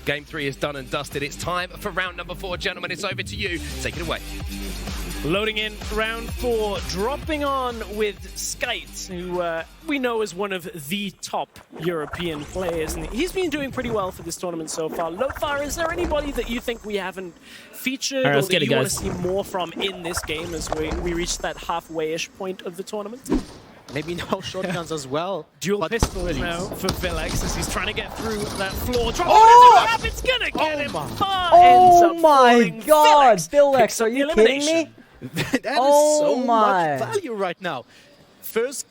Game 3 is done and dusted. It's time for round number 4, gentlemen. It's over to you. Take it away. Loading in round 4, dropping on with Skite, who we know is one of the top European players, and he's been doing pretty well for this tournament so far. Lofar, is there anybody that you think we haven't featured or that you want to see more from in this game as we reach that halfway-ish point of the tournament? Maybe no shotguns as well. Dual pistols now for Vilex as he's trying to get through that floor. Oh! It's gonna get him. Oh my god, Vilex, are you kidding me? That is so much value right now. First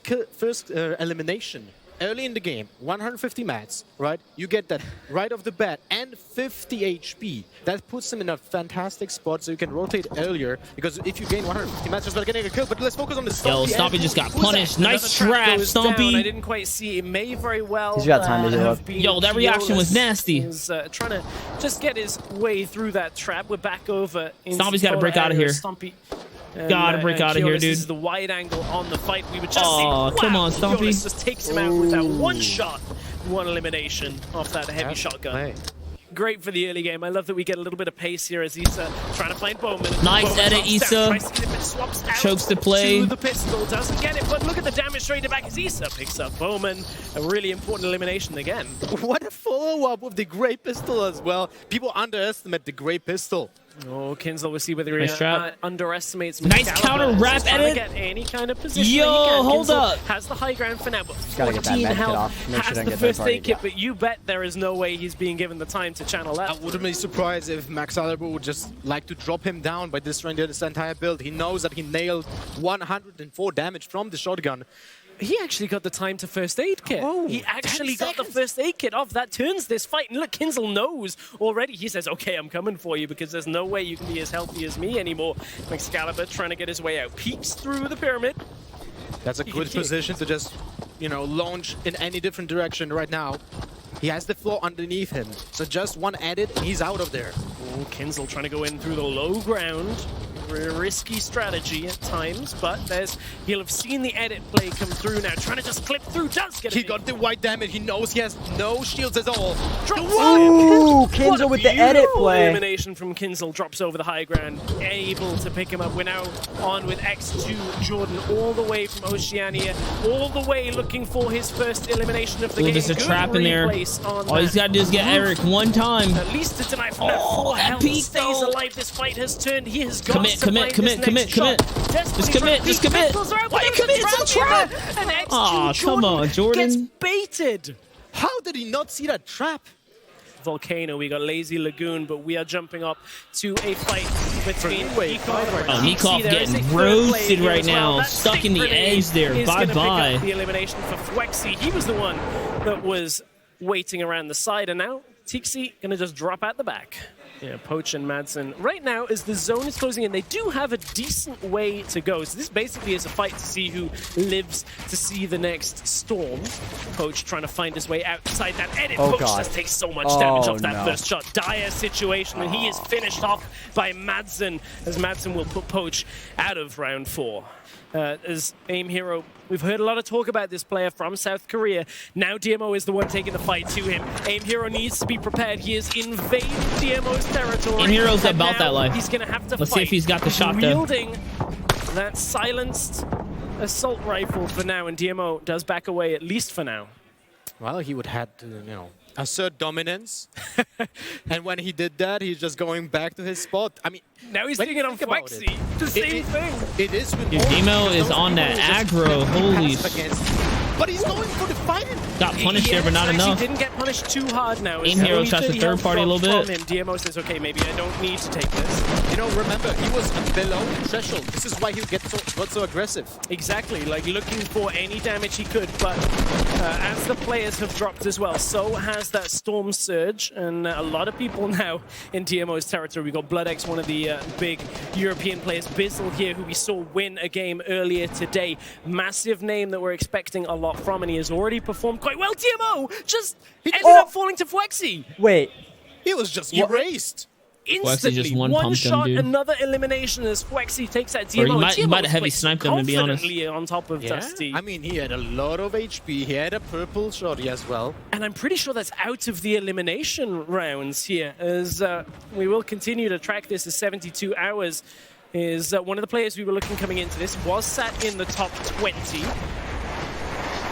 elimination early in the game, 150 mats, right? You get that right off the bat and 50 HP. That puts him in a fantastic spot so you can rotate earlier, because if you gain 150 mats just by getting a kill, but let's focus on the Stompy. Yo, Stompy just got punished. Nice trap, Stompy. I didn't quite see. It may very well He's got time to do it. Yo, that reaction was nasty. He's trying to just get his way through that trap. We're back over. Stompy's got to break out of here. Stompy. Gotta break out of here, dude. This is the wide angle on the fight. We were just come on, Stompy. Just takes him out with that one shot, one elimination off that heavy shotgun. Great for the early game. I love that we get a little bit of pace here as Issa trying to find Bowman. Nice edit, Issa. Chokes the play. To the pistol, doesn't get it, but look at the damage straight back as Issa picks up Bowman. A really important elimination again. What a follow-up with the Grey Pistol as well. People underestimate the Grey Pistol. Oh, Kinzel, we'll see whether he underestimates. Nice counter wrap edit. Get any kind of position. Yo, hold up. Has the high ground for now, but gotta get that 14 med kit health. off. Make sure Has the first aid kit, but you bet there is no way he's being given the time to channel that. I wouldn't be surprised if Max Aliber would just like to drop him down by destroying this entire build. He knows that he nailed 104 damage from the shotgun. He actually got the time to first aid kit. Oh, he actually got the first aid kit off. That turns this fight. And look, Kinzel knows already. He says, okay, I'm coming for you because there's no way you can be as healthy as me anymore. Excalibur trying to get his way out. Peeks through the pyramid. That's a good position to just, you know, launch in any different direction right now. He has the floor underneath him. So just one edit and he's out of there. Oh, Kinzel trying to go in through the low ground. Risky strategy at times, but he'll have seen the edit play come through now. Trying to just clip through, does get it. He got the white damage. He knows he has no shields at all. Ooh, Kinzel with the edit play. Elimination from Kinzel, drops over the high ground, able to pick him up. We're now on with X2 Jordan, all the way from Oceania, all the way looking for his first elimination of the game. There's a trap in there. All he's got to do is get Eric one time. At least to deny from that 4 health. peak, Stays alive. This fight has turned. He has got commit. Just commit. Why you commit to the trap? Aw, come on, Jordan. Gets baited. How did he not see that trap? Volcano, we got Lazy Lagoon, but we are jumping up to a fight between Nikov. Oh, Nikov getting roasted right now. Stuck in the edge there. Bye-bye. The elimination for Fwexy. He was the one that was waiting around the side, and now Tixi gonna just drop out the back. Yeah, Poach and Madsen. Right now, as the zone is closing in, they do have a decent way to go. So this basically is a fight to see who lives to see the next storm. Poach trying to find his way outside that edit. Oh, Poach God. just takes so much damage off that first shot. Dire situation, and he is finished off by Madsen, as Madsen will put Poach out of round 4. As Aim Hero, we've heard a lot of talk about this player from South Korea. Now DMO is the one taking the fight to him. Aim Hero needs to be prepared. He is invading DMO's territory. Aim Hero's about that life. He's going to have to Let's fight. see if he's got the shot though. Wielding that silenced assault rifle for now, and DMO does back away, at least for now. Well, he would have to, you know, assert dominance. And when he did that, he's just going back to his spot. I mean, now he's doing it on Fwexy. The same thing. It is with Demo is on that aggro. Holy shit. But he's going for the fight. Got punished there, but not enough. He didn't get punished too hard now. Aim Hero tries to third party a little bit. DMO says, okay, maybe I don't need to take this. You know, remember, he was below the threshold. This is why he got so aggressive. Exactly, like looking for any damage he could, but as the players have dropped as well, so has that Storm Surge, and a lot of people now in DMO's territory. We got BloodX, one of the big European players, Bizzle here, who we saw win a game earlier today. Massive name that we're expecting a lot from, and he has already performed quite well. DMO just ended up falling to Fwexy. Wait. He was just erased. instantly. just one One pumped him, shot, dude. another elimination as Fwexy takes that Or DMO. he might have heavy sniped him, to be honest. Confidently on top of Dusty. I mean, he had a lot of HP. He had a purple shotty as well. And I'm pretty sure that's out of the elimination rounds here, as we will continue to track this as 72 hours. Is one of the players we were looking coming into this was sat in the top 20.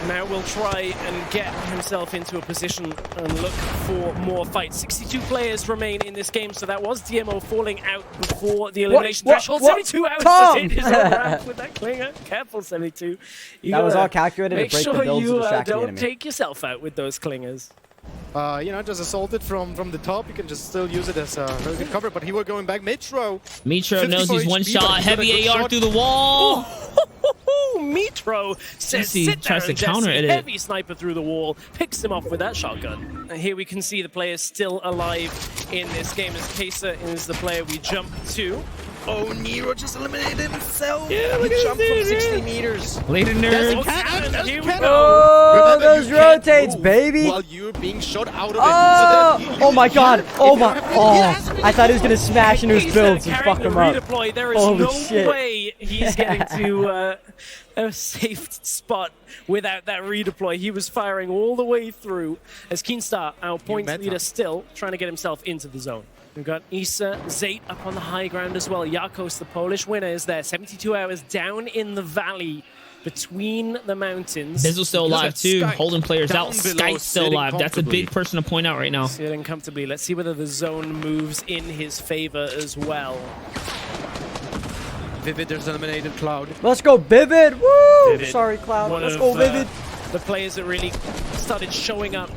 Now we'll try and get himself into a position and look for more fights. 62 players remain in this game, so that was DMO falling out before the elimination threshold. 72 hours to hit his own round with that clinger. Careful, 72. That was all calculated to make break the sure builds to you distract the don't enemy. take yourself out with those clingers. You know, just assault it from the top. You can just still use it as a very good cover, but he was going back. Mitro. Mitro knows he's 54 one HP, shot. but he's got a Heavy good AR shot. through the wall. Mitro says, Jesse sit tries down, to counter Jesse. it. Heavy sniper through the wall, picks him off with that shotgun. And here we can see the players still alive in this game, as Kesa is the player we jump to. Oh, Nero just eliminated himself. Yeah, he look at jumped this from dude. 60 meters. Later, nerd. That's Here we cannon. go. Oh, Remember, those you can't rotates, move baby. While you're being shot out of it. Oh, So then oh my god. Oh my. If you Oh, have I thought he was going to smash into his Kesa builds and carrying fuck the him up. redeploy. There is Holy no shit. way he's getting to a safe spot without that redeploy. He was firing all the way through as Keenstar, our points meta. leader, still trying to get himself into the zone. We've got Isa, Zate up on the high ground as well. Jakos, the Polish winner, is there. 72 hours down in the valley between the mountains. Bizzle's still alive too, Sky holding players down out. below, Sky's still sitting alive. That's a big comfortably. person to point out right now. Sitting comfortably. Let's see whether the zone moves in his favor as well. Vivid, there's eliminated Cloud. Let's go, Vivid. Woo! Vivid. Sorry, Cloud. One Let's of, go, Vivid. The players that really started showing up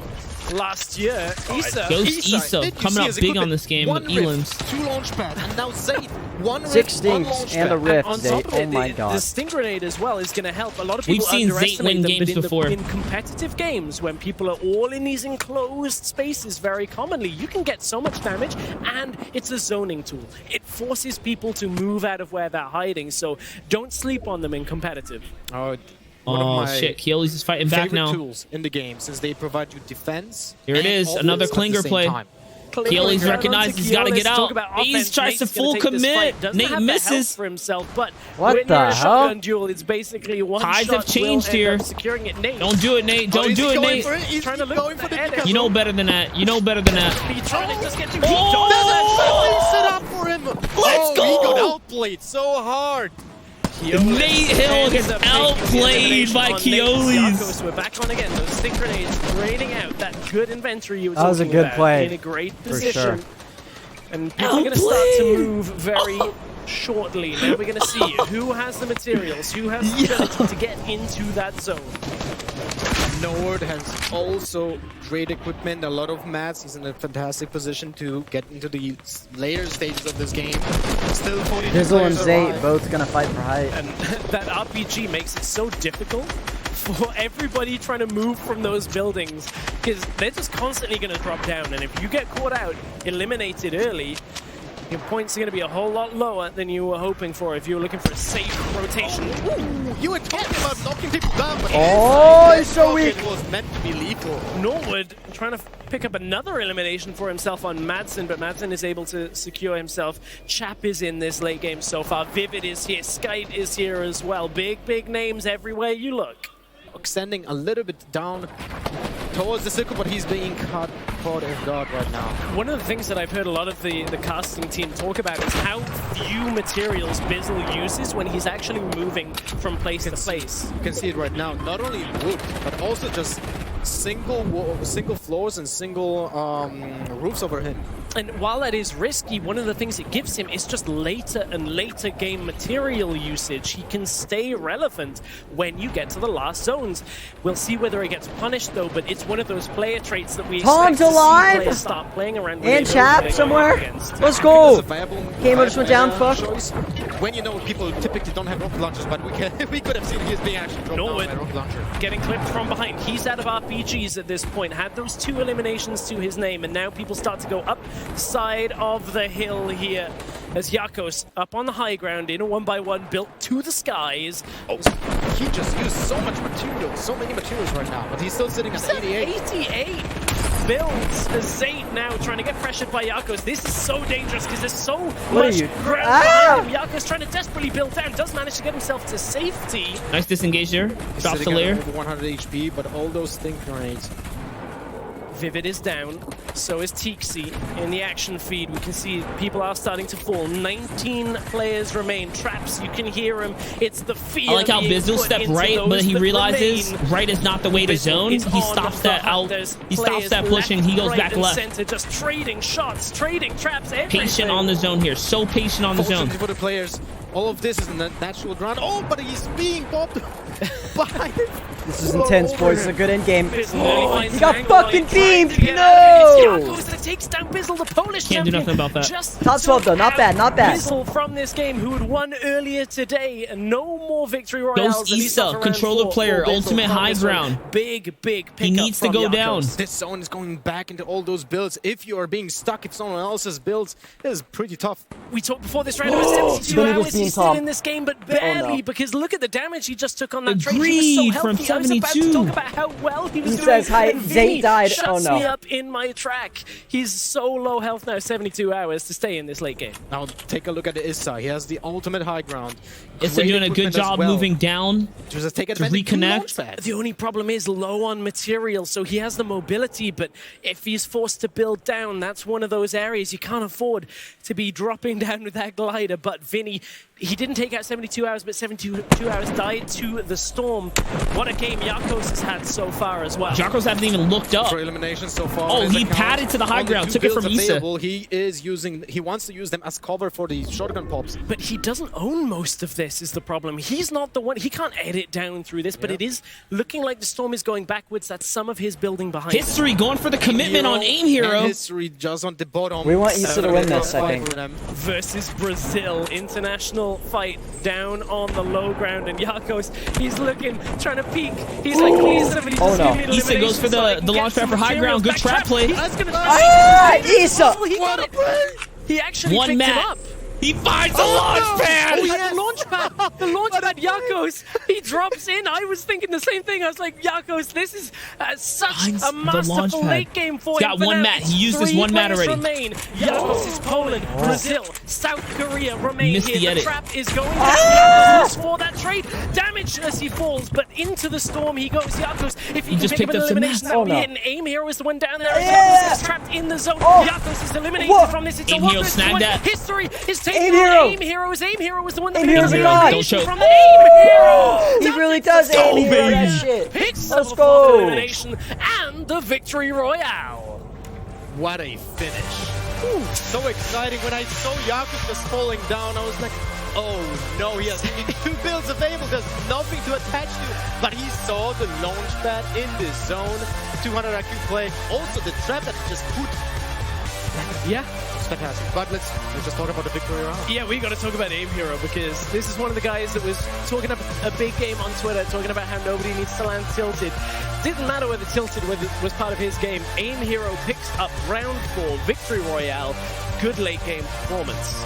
last year. Isa. Ghost Isa Did you coming see up his big equipment? on this game One with rift, elims. 2 launch pads, and now Zayt. 1 rift, 6 1 stinks launch and a pad. rift, On Zay. top of Oh it, my the god. sting grenade as well is going to help. A lot of We've people seen Zayt underestimate win them, games but before. in competitive games, when people are all in these enclosed spaces very commonly, you can get so much damage, and it's a zoning tool. It forces people to move out of where they're hiding, so don't sleep on them in competitive. Oh, one of Oh my shit, Keely's is fighting back favorite now. tools in the game, since they provide you defense. Here it and is, offense another at the clinger same play. time. Keely's Going on recognized to he's got to Keolis, get talk out. about He offense. tries to Nate's gonna full take this commit. fight. Doesn't Nate have the health misses. for himself, but What when the you're in a hell? shotgun duel, it's basically one Tides shot have changed will end here. up securing it. Nate, Don't do it, Nate. Don't is do he it, going Nate. for it? He's Trying to look going for for the the header. because You know better than that. You know better than that. He's trying to just get too deep. Oh! That's set up for him. Let's He got go! outplayed so hard. Nate Hill gets outplayed by Keolis. We're back on again. Those stick grenades draining out that good inventory you were That was a talking good about. play, In a great for position. sure. And people are going to start to Outplayed. move very shortly. Now we're going to see who has the materials, who has the ability to get into that zone. Nord has also great equipment, a lot of mats. He's in a fantastic position to get into the later stages of this game. Still 42 Bizzle and players Zay alive. both gonna fight for height. And that RPG makes it so difficult for everybody trying to move from those buildings, because they're just constantly going to drop down, and if you get caught out, eliminated early, your points are going to be a whole lot lower than you were hoping for if you were looking for a safe rotation. Ooh, you were talking about knocking people down, but Oh, this he's so rocket weak. was meant to be lethal. Norwood trying to pick up another elimination for himself on Madsen, but Madsen is able to secure himself. Chap is in this late game so far. Vivid is here. Skite is here as well. Big names everywhere you look. Extending a little bit down towards the circle, but he's being caught off guard right now. One of the things that I've heard a lot of the casting team talk about is how few materials Bizzle uses when he's actually moving from place to place. You can see it right now. Not only wood, but also just single floors and single roofs over him. And while that is risky, one of the things it gives him is just later and later game material usage. He can stay relevant when you get to the last zones. We'll see whether he gets punished though, but it's one of those player traits that we Tom's expect to see alive! players start playing around with. And they know who Chap they're somewhere. going against. Let's It's go. a viable Gamer just went down, fuck. choice. When you know people typically don't have rocket launchers, but we could have seen he is being actually dropped down by a rocket launcher. Getting clipped from behind. He's out of RPGs at this point. Had those 2 eliminations to his name, and now people start to go up the side of the hill here as Jakos up on the high ground in a 1x1 built to the skies. Oh, he just used so much material, so many materials right now, but he's still sitting at 88. 88 builds as Zayt now, trying to get pressured by Yakos. This is so dangerous because there's so What are much you- ground Ah! behind him. Yakos trying to desperately build down, does manage to get himself to safety. Nice disengage there. Drops the Sitting at layer. over 100 HP, but all those stink grenades. Vivid is down, so is Tixi. In the action feed, we can see people are starting to fall. 19 players remain. Traps, you can hear him. It's the fear. I like how being Bizzle put stepped into right, those but he that realizes remain. right is not the way to Bizzle zone. is He on stops the that hunt. out. There's He stops players that pushing. He goes left, back right, and left. center, just trading shots, trading traps, everything. Patient on the zone here. So patient on the zone. Fortunately for the players, all of this is in the natural ground. Oh, but he's being bobbed by This is intense, boys. It's a good end game. Bizzle nearly finds He got an angle while fucking he tries beamed. to get out of it. It's No! Yakos that takes down Bizzle, the Polish Can't do champion. nothing about that. Just Top 12 though, not took bad, not out bad. Bizzle from this game, who had won earlier today. No more victory royales. Ghost at least ESL, not for round controller 4 player, for Bizzle ultimate from high this one. ground. Big pickup He needs to from go Yakos. down. This zone is going back into all those builds. If you are being stuck in someone else's builds, it is pretty tough. We talked before this round, it was 72 Billy was hours. being He's still calm. in this game, but barely, no. because look at the damage he just took on that trade. He Agreed, was so from healthy. I was about to 72. talk about how well he was He doing. says, "Hi, and Zay Vinny died." shuts Oh, no. me up in my track. He's so low health now, 72 hours to stay in this late game. Now take a look at the Issa. He has the ultimate high ground. Issa Great doing a good equipment as job well. moving down. Just take to advantage of reconnect. launchpad. The only problem is low on material, so he has the mobility, but if he's forced to build down, that's one of those areas you can't afford to be dropping down with that glider. But Vinny, he didn't take out 72 hours, but 72 hours died to the storm. What a game Yakos has had so far as well. Jocko's haven't even looked up. For elimination so far. Oh, on his he account. padded to the high On ground, two took it from builds Issa. available, he wants to use them as cover for the shotgun pops. But he doesn't own most of this is the problem. He's not the one, he can't edit down through this, but it is looking like the storm is going backwards. That's some of his building behind him. History going for the commitment on Aim Hero. And history just on the bottom. We want Issa to win this, I Fight think. for them. Versus Brazil, international fight down on the low ground, and Yakos, he's looking, trying to peek. He's like, please, somebody Oh, just no. give me an Issa goes for elimination so I the can get launch pad some for high materials ground. Good back. trap play. That's gonna Ah, Issa! Oh, he got it. He actually One picked him mat. up. He finds the launch pad. Oh, yeah, the launch pad. The launch pad, Yakos. He drops in. I was thinking the same thing. I was like, Yakos, this is such Finds a the launch masterful pad. late game for He's him. got For one now, mat. He used his 3 one mat players already. Remain. Yakos is Poland, Brazil, South Korea remain Missed here. the The edit. trap is going down. Yakos looks for that trade. Damage as he falls, but into the storm he goes. Yakos, if he can just pick up picked an up some elimination, mats. that would be Oh, no. it. And Aim Hero is the one down there. Yeah. Yakos is trapped in the zone. Oh. Yakos is eliminated What? from this. It's a Aim Hero 1-1. snagged that. History is Aim taking Hero. on Aim Heroes. Aim Hero was the one that Aim picked up Hero's the a god. elimination Don't from choke. Aim Hero. He That really is does the aim goal, hero that baby. shit. Picks Let's up the go. elimination and the victory royale. What a finish. So exciting. When I saw Jakub just falling down, I was like, oh no, he has only 2 builds available. There's nothing to attach to. But he saw the launch pad in this zone. 200 IQ play. Also the trap that he just put. Yeah. It's fantastic. But let's just talk about the victory round. Yeah, we got to talk about Aim Hero because this is one of the guys that was talking up a big game on Twitter, talking about how nobody needs to land tilted. Didn't matter whether tilted was part of his game. Aim Hero picks up round 4 victory royale. Good late game performance.